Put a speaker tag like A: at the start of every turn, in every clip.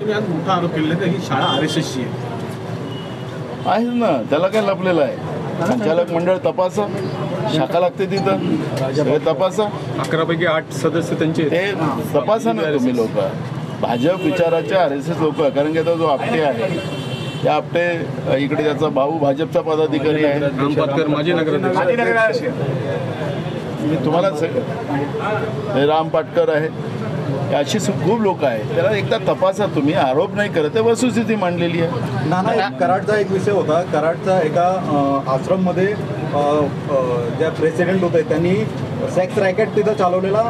A: तुम्ही आज मोठा आरोप केलेला आहे की ही शाळा RSSची
B: आहे ना, त्याला काय लपलेलं आहे? संचालक मंडळ तपासा, शाखा लागते तिथं, सगळे तपासा.
C: 11पैकी 8 सदस्य त्यांचे
B: ते तपासा ना तुम्ही लोक. भाजप विचाराचे RSS लोक, कारण की आता जो आपटे आहे त्या आपटे इकडे त्याचा भाऊ भाजपचा पदाधिकारी आहे,
C: राम पाटकर माजी नगराध्यक्ष.
B: मी तुम्हाला राम पाटकर आहे, अशी खूप लोक आहेत. त्याला एकदा तपासा तुम्ही. आरोप नाही करत आहे, वस्तुस्थिती मांडलेली आहे.
D: नाना, कराडचा एक विषय होता. कराडचा एका आश्रममध्ये ज्या प्रेसिडेंट होते त्यांनी सेक्स रॅकेट तिथं चालवलेला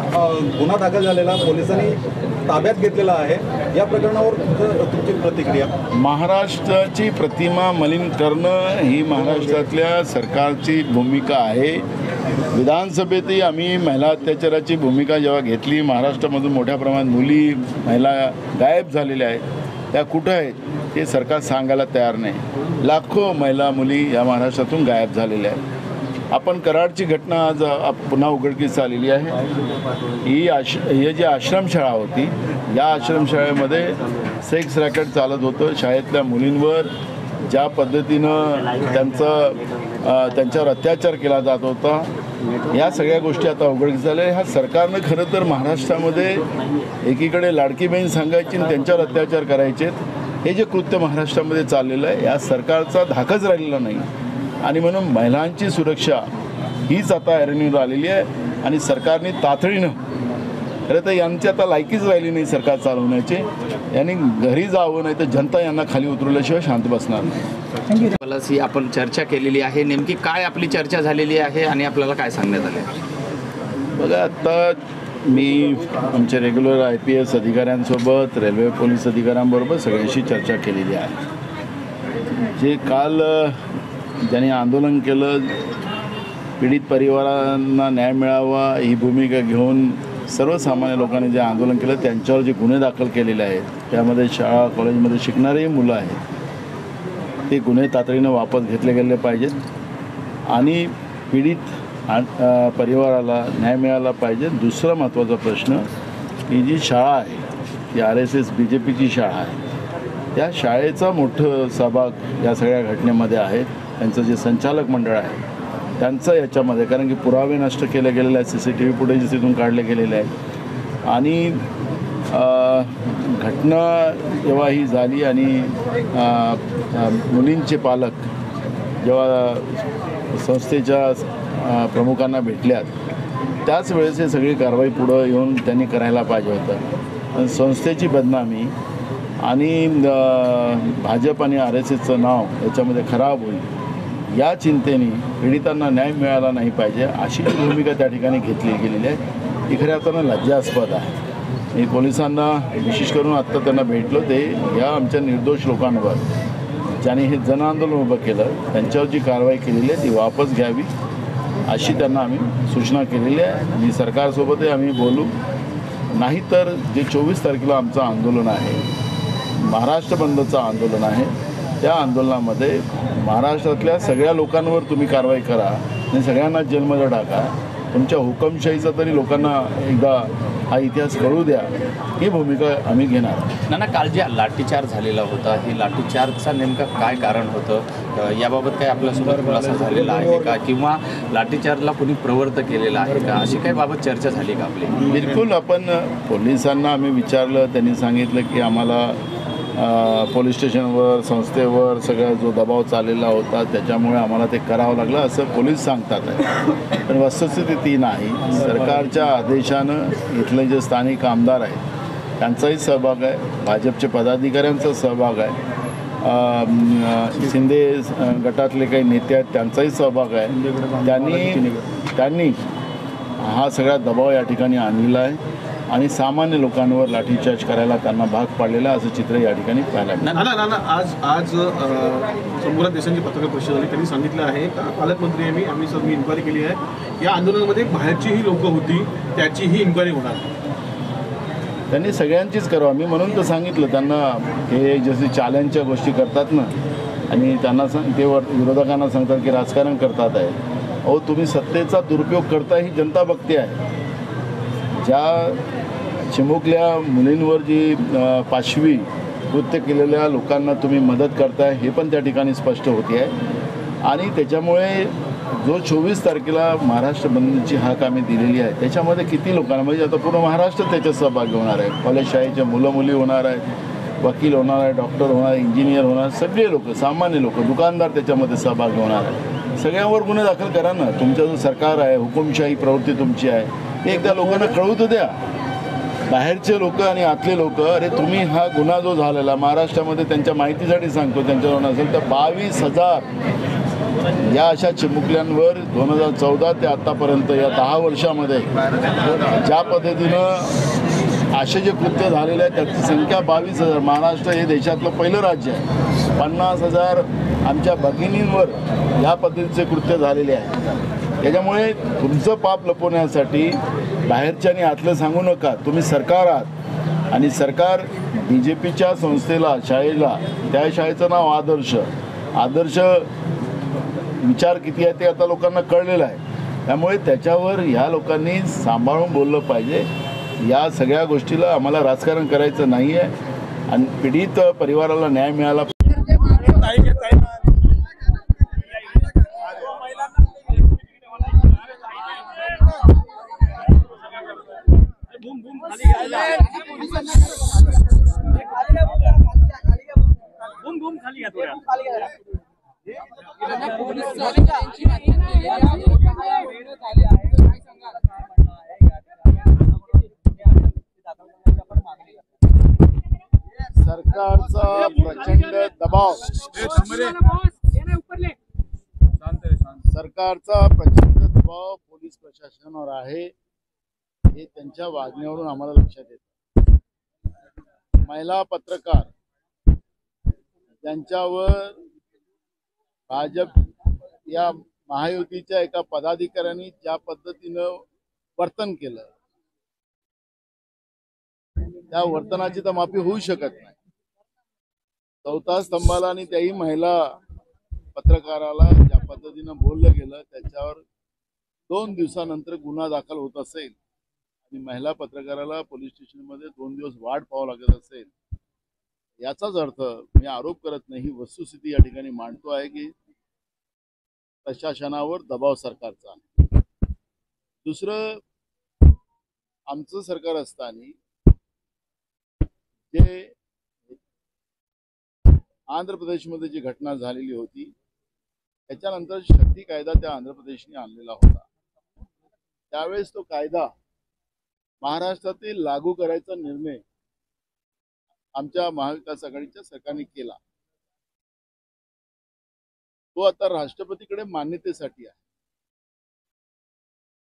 D: गुन्हा दाखल झालेला, पोलिसांनी ताब्यात घेतलेला आहे. या प्रकरणावर तुमची प्रतिक्रिया?
B: महाराष्ट्राची प्रतिमा मलिन करणं ही महाराष्ट्रातल्या सरकारची भूमिका आहे. विधानसभेतही आम्ही महिला अत्याचाराची भूमिका जेव्हा घेतली, महाराष्ट्रामधून मोठ्या प्रमाणात मुली महिला गायब झालेल्या आहेत, त्या कुठं आहेत ते सरकार सांगायला तयार नाही. लाखो महिला मुली या महाराष्ट्रातून गायब झालेल्या आहेत. आपण कराडची घटना आज पुन्हा उघडकीस आलेली आहे. ही जी आश्रमशाळा होती, या आश्रमशाळेमध्ये सेक्स रॅकेट चालत होतं. शाळेतल्या मुलींवर ज्या पद्धतीनं त्यांच्यावर अत्याचार केला जात होता, या सगळ्या गोष्टी आता उघडकीस झाल्या. ह्या सरकारनं खरं तर महाराष्ट्रामध्ये एकीकडे लाडकी बहीण सांगायची आणि त्यांच्यावर अत्याचार करायचे, हे जे कृत्य महाराष्ट्रामध्ये चाललेलं आहे, या सरकारचा धाकच राहिलेला नाही. आणि म्हणून महिलांची सुरक्षा हीच आता ऐरणीवर आलेली आहे. आणि सरकारने तातडीनं, खरं तर यांची आता लायकीच राहिली नाही सरकार चालवण्याची, यांनी घरी जावं, नाही तर जनता यांना खाली उतरवल्याशिवाय शांत बसणार नाही.
E: ही आपण चर्चा केलेली आहे, नेमकी काय आपली चर्चा झालेली आहे आणि आपल्याला काय सांगण्यात आले?
B: बघा, आता मी आमच्या रेग्युलर IPS अधिकाऱ्यांसोबत, रेल्वे पोलीस अधिकाऱ्यांबरोबर सगळ्यांशी चर्चा केलेली आहे. जे काल ज्यांनी आंदोलन केलं, पीडित परिवारांना न्याय मिळावा ही भूमिका घेऊन सर्वसामान्य लोकांनी जे आंदोलन केलं, त्यांच्यावर जे गुन्हे दाखल केलेले आहेत, त्यामध्ये शाळा कॉलेजमध्ये शिकणारेही मुलं आहेत, ते गुन्हे तातडीनं वापस घेतले गेले पाहिजेत आणि पीडित परिवाराला न्याय मिळाला पाहिजे. दुसरा महत्त्वाचा प्रश्न, ही जी शाळा आहे ती RSS BJPची शाळा आहे, त्या शाळेचा मोठं सहभाग या सगळ्या घटनेमध्ये आहे. त्यांचं जे संचालक मंडळ आहे त्यांचं याच्यामध्ये, कारण की पुरावे नष्ट केले गेलेले आहेत, CCTV फुटेज तिथून काढले गेलेले आहेत. आणि घटना जेव्हा ही झाली आणि मुलींचे पालक जेव्हा संस्थेच्या प्रमुखांना भेटल्यात, त्याच वेळेस हे सगळी कारवाई पुढं येऊन त्यांनी करायला पाहिजे होतं. संस्थेची बदनामी आणि भाजप आणि RSSचं नाव याच्यामध्ये खराब होईल, या चिंतेने पीडितांना न्याय मिळाला नाही पाहिजे अशी भूमिका त्या ठिकाणी घेतली गेलेली आहे. ही खऱ्या अर्थानं लज्जास्पद आहे. मी पोलिसांना विशेष करून आत्ता त्यांना भेटलो, ते या आमच्या निर्दोष लोकांवर ज्यांनी हे जनआंदोलन उभं केलं त्यांच्यावर जी कारवाई केलेली आहे ती वापस घ्यावी अशी त्यांना आम्ही सूचना केलेली आहे. आणि सरकारसोबतही आम्ही बोलू. नाहीतर जे 24 तारखेला आमचं आंदोलन आहे, महाराष्ट्र बंदचं आंदोलन आहे, त्या आंदोलनामध्ये महाराष्ट्रातल्या सगळ्या लोकांवर तुम्ही कारवाई करा आणि सगळ्यांना जेलमध्ये टाका. तुमच्या हुकमशाहीचा तरी लोकांना एकदा हा इतिहास कळू द्या, ही भूमिका आम्ही घेणार.
E: नाना, काल जे लाठीचार्ज झालेला होता, ही लाठीचार्जचा नेमका काय कारण होतं, याबाबत काय आपल्यासोबत खुलासा झालेला आहे का, किंवा लाठीचार्जला कोणी प्रवृत्त केलेला आहे का, अशी काही बाबत चर्चा झाली का आपली?
B: बिलकुल. आपण पोलिसांना आम्ही विचारलं, त्यांनी सांगितलं की आम्हाला पोलीस स्टेशनवर, संस्थेवर सगळा जो दबाव चाललेला होता त्याच्यामुळे आम्हाला ते करावं लागलं असं पोलीस सांगतात आहे. पण वस्तुस्थिती ती नाही. सरकारच्या आदेशानं इथले जे स्थानिक आमदार आहेत त्यांचाही सहभाग आहे, भाजपचे पदाधिकाऱ्यांचा सहभाग आहे, शिंदे गटातले काही नेते आहेत त्यांचाही सहभाग आहे. त्यांनी हा सगळा दबाव या ठिकाणी आणलेला आहे आणि सामान्य लोकांवर लाठीचार्ज करायला त्यांना भाग पाडलेला असं चित्र या ठिकाणी पाहायला मिळालं.
A: आज संपूर्ण देशांची पत्रकार परिषद झाली, त्यांनी सांगितलं आहे पालकमंत्री आम्ही सर्व इन्क्वायरी केली आहे, या आंदोलनामध्ये बाहेरचीही लोकं होती त्याचीही इन्क्वायरी होणार.
B: त्यांनी सगळ्यांचीच करावं. मी म्हणून तर सांगितलं त्यांना, हे जसे चॅलेंजच्या गोष्टी करतात ना आणि त्यांना ते विरोधकांना सांगतात की राजकारण करतात आहे. अहो, तुम्ही सत्तेचा दुरुपयोग करता ही जनता बघते आहे. ज्या चिमुकल्या मुलींवर जी 5वी कृत्य केलेल्या लोकांना तुम्ही मदत करताय हे पण त्या ठिकाणी स्पष्ट होते आहे. आणि त्याच्यामुळे जो 24 तारखेला महाराष्ट्र बंदची हाक आम्ही दिलेली आहे त्याच्यामध्ये किती लोकांना, म्हणजे आता पूर्ण महाराष्ट्र त्याच्यात सहभागी होणार आहे. कॉलेज शाळेचे मुलं मुली होणार आहेत, वकील होणार आहे, डॉक्टर होणार, इंजिनियर होणार, सगळे लोक, सामान्य लोक, दुकानदार त्याच्यामध्ये सहभागी होणार आहे. सगळ्यांवर गुन्हे दाखल करा ना. तुमचं जो सरकार आहे, हुकुमशाही प्रवृत्ती तुमची आहे, हे एकदा लोकांना कळवू तर द्या. बाहेरचे लोक आणि आतले लोक, अरे तुम्ही हा गुन्हा जो झालेला महाराष्ट्रामध्ये, त्यांच्या माहितीसाठी सांगतो, त्यांच्यावर नसेल तर 22,000 या अशा चिमुकल्यांवर 2014 ते आतापर्यंत या 10 वर्षामध्ये ज्या पद्धतीनं असे जे कृत्य झालेले आहेत त्याची संख्या 22,000. महाराष्ट्र हे देशातलं पहिलं राज्य आहे. 50,000 आमच्या भगिनींवर या पद्धतीचे कृत्य झालेले आहे. त्याच्यामुळे तुमचं पाप लपवण्यासाठी बाहेरच्या आणि आतलं सांगू नका. तुम्ही सरकार आहात आणि सरकार BJPच्या संस्थेला, शाळेला, त्या शाळेचं नाव आदर्श विचार किती आहे ते आता लोकांना कळलेलं आहे. त्यामुळे त्याच्यावर ह्या लोकांनी सांभाळून बोललं पाहिजे. या सगळ्या गोष्टीला आम्हाला राजकारण करायचं नाही आहे आणि पीडित परिवाराला न्याय मिळाला. सरकारचा प्रचंड दबाव पोलीस प्रशासनावर आहे हे त्यांच्या वागण्यावरून आम्हाला लक्षात येतं. महिला पत्रकार त्यांच्यावर भाजप या महायुतीच्या एका पदाधिकाऱ्यांनी ज्या पद्धतीनं वर्तन केलं त्या वर्तनाची तर माफी होऊ शकत नाही. 4था स्तंभाला आणि त्याही महिला पत्रकाराला ज्या पद्धतीनं बोललं गेलं त्याच्यावर 2 दिवसानंतर गुन्हा दाखल होत असेल आणि महिला पत्रकाराला पोलीस स्टेशनमध्ये 2 दिवस वाट पाहावं लागत असेल, याचाच अर्थ मी आरोप करत नाही, वस्तुस्थिती या ठिकाणी मांडतो आहे की प्रशासनावर दबाव सरकारचा आहे. दुसरं, आमचं सरकार असताना जे आंध्र प्रदेशमध्ये जी घटना झालेली होती त्याच्यानंतर शक्ती कायदा त्या आंध्र प्रदेशने आणलेला होता. त्यावेळेस तो कायदा महाराष्ट्रातील लागू करायचा निर्णय आमच्या महाविकास आघाडीच्या सरकारने केला. तो आता राष्ट्रपतीकडे मान्यतेसाठी आहे.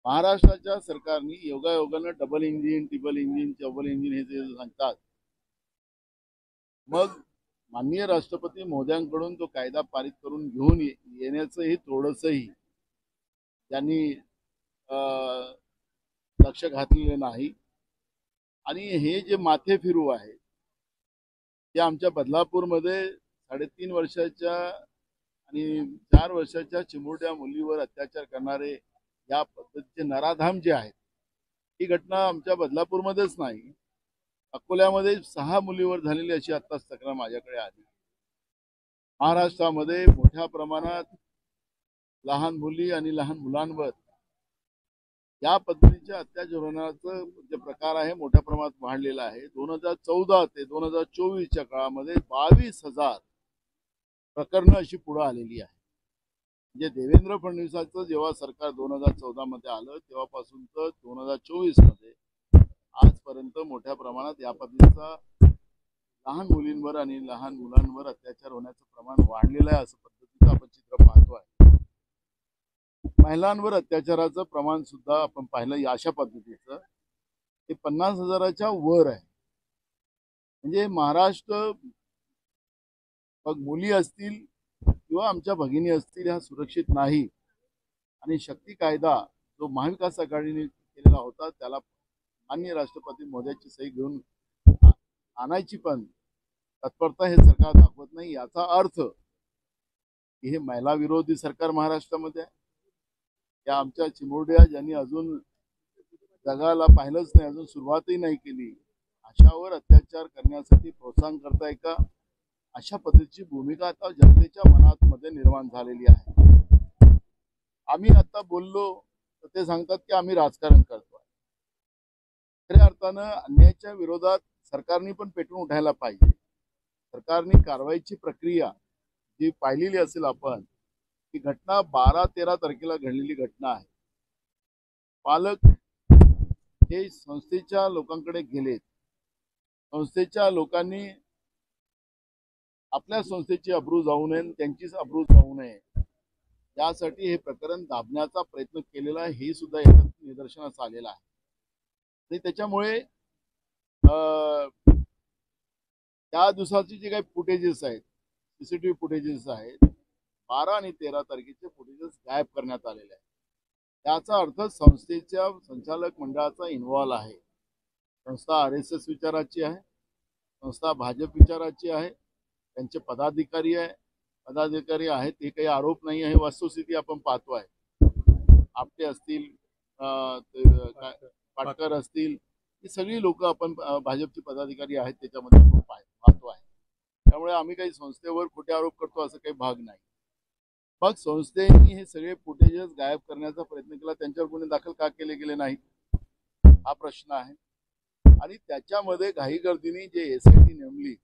B: महाराष्ट्राच्या सरकारने योगायोगानं डबल इंजिन, ट्रिपल इंजिन, चौबल इंजिन हे जे सांगतात, मग माननीय राष्ट्रपती महोदयांकडून तो कायदा पारित करून घेऊन येण्याचंही थोडंसंही त्यांनी लक्ष घातलेलं नाही. आणि हे जे माथे फिरू आहे ते आमच्या बदलापूरमध्ये 3.5 वर्षाच्या आणि 4 वर्षाच्या चिमुरड्या मुलीवर अत्याचार करणारे या पद्धतीचे नराधाम जे आहेत, ही घटना आमच्या बदलापूरमध्येच नाही, अकोल्यामध्ये 6 मुलीवर झालेली अशी आत्ताच तक्रार माझ्याकडे आली. महाराष्ट्रामध्ये मोठ्या प्रमाणात लहान मुली आणि लहान मुलांवर या पद्धतीच्या अत्याचाराचं जे प्रकार आहे मोठ्या प्रमाणात वाढलेला आहे. 2014 ते 2024च्या काळामध्ये 22,000 प्रकरणं अशी पुढे आलेली आहे. म्हणजे देवेंद्र फडणवीसांचं जेव्हा सरकार 2014 मध्ये आलं तेव्हापासून तर 2024 मध्ये आजपर्यंत मोठ्या प्रमाणात या पद्धतीचा लहान मुलींवर आणि लहान मुलांवर अत्याचार होण्याचं प्रमाण वाढलेलं आहे असं पद्धतीचं आपण चित्र पाहतो आहे. महिलांवर अत्याचाराचं प्रमाण सुद्धा आपण पाहिलं अशा पद्धतीचं हे 50,000च्या वर आहे. म्हणजे महाराष्ट्र मग मुली असतील किंवा आमच्या भगिनी असतील ह्या सुरक्षित नाही. आणि शक्ती कायदा जो महाविकास आघाडीने केलेला होता त्याला माननीय राष्ट्रपती महोदयाची सही घेऊन आणायची पण तत्परता हे सरकार दाखवत नाही. याचा अर्थ की हे महिला विरोधी सरकार महाराष्ट्रामध्ये आहे. या आमच्या चिमुरड्या ज्यांनी अजून जगाला पाहिलंच नाही, अजून सुरुवातही नाही केली, अशावर अत्याचार करण्यासाठी प्रोत्साहन करताय का, अशा पद्धतीची भूमिका आता जनतेच्या मनामध्ये निर्माण झालेली आहे. आम्ही आता बोललो तर ते सांगतात की आम्ही राजकारण करतोय. खऱ्या अर्थानं अन्यायाच्या विरोधात सरकारने पण पेटून उठायला पाहिजे. सरकारने कारवाईची प्रक्रिया जी पाहिलेली असेल आपण, ही घटना 12-13 तारखेला घडलेली घटना आहे. पालक हे संस्थेच्या लोकांकडे गेलेत. संस्थेच्या लोकांनी आपल्या संस्थेची अब्रू जाऊ नये, त्यांचीच अब्रू जाऊ नये यासाठी हे प्रकरण दाबण्याचा प्रयत्न केलेला आहे, हे सुद्धा याच्यात निदर्शनास आलेलं आहे. आणि त्याच्यामुळे त्या दिवसाची जे काही फुटेजेस आहेत, सीसीटीव्ही फुटेजेस आहेत, 12 आणि 13 तारखेचे फुटेजेस गायब करण्यात आलेले आहेत. त्याचा अर्थ संस्थेच्या संचालक मंडळाचा इन्व्हॉल्व आहे. संस्था RSS विचाराची आहे, संस्था भाजप विचाराची आहे, त्यांचे पदाधिकारी आहेत. हे काही आरोप नाही आहे, वस्तुस्थिती आपण पाहतो आहे. आपटे असतील, पाटकर असतील, ही सगळी लोक आपण भाजपचे पदाधिकारी आहेत त्याच्यामध्ये आपण पाहतो आहे. त्यामुळे आम्ही काही संस्थेवर खोटे आरोप करतो असं काही भाग नाही. मग संस्थेने हे सगळे फुटेजेस गायब करण्याचा प्रयत्न केला, त्यांच्यावर गुन्हे दाखल का केले गेले नाहीत हा प्रश्न आहे. आणि त्याच्यामध्ये घाईगर्दीने जे SIT नेमली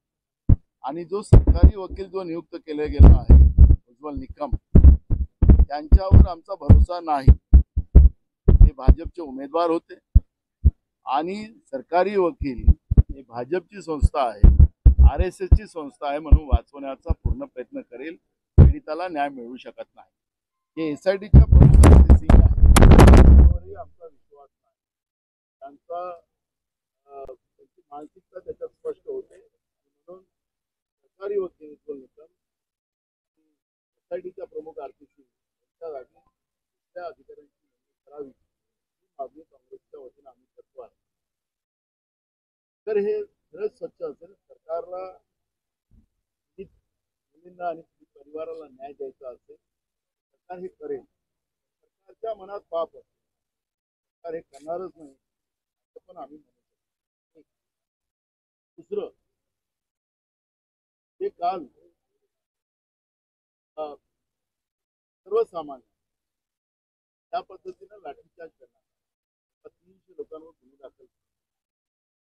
B: आणि जो सरकारी वकील जो नियुक्त केला गेला आहे उज्ज्वल निकम, त्यांच्यावर आमचा भरोसा नाही. हे भाजपचे उमेदवार होते आणि सरकारी वकील हे भाजपची संस्था आहे, RSS ची संस्था आहे म्हणून वाचवण्याचा पूर्ण प्रयत्न करेल. पीडिताला न्याय मिळू शकत नाही. हे SITच्या प्रमुखांचे सिंग आहे, त्यावरही आमचा विश्वास नाही. त्यांची मानसिकता त्याच्यात स्पष्ट होते. म्हणून सरकारी वकील उज्ज्वल निकम, SITच्या प्रमुख आरती सिंग यांच्या जागी दुसऱ्या अधिकाऱ्यांची नेमणूक करावी ही मागणी काँग्रेसच्या वतीने आम्ही करतो आहे. तर हे खरंच स्वच्छ असेल, सरकारला मुलींना आणि परिवाराला न्याय द्यायचा असेल, सरकार हे करेल. सरकारच्या मनात पाप असेल, सरकार हे करणारच नाही असं पण आम्ही म्हणू शकतो. दुसरं, ते काल सर्वसामान्य त्या पद्धतीनं लाठीचार्ज करणार, 300 लोकांवर गुन्हे दाखल,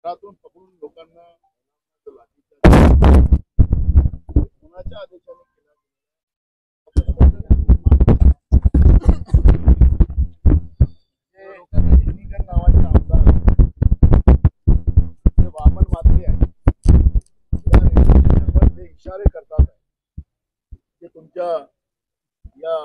B: घरातून पकडून लोकांना लाठीचार्ज कोणाच्या आदेशाने केला नावाचे आमदार जे वामन म्हात्रे आहेत, त्या रेडिओवर जे इशारे करतात ते तुमच्या या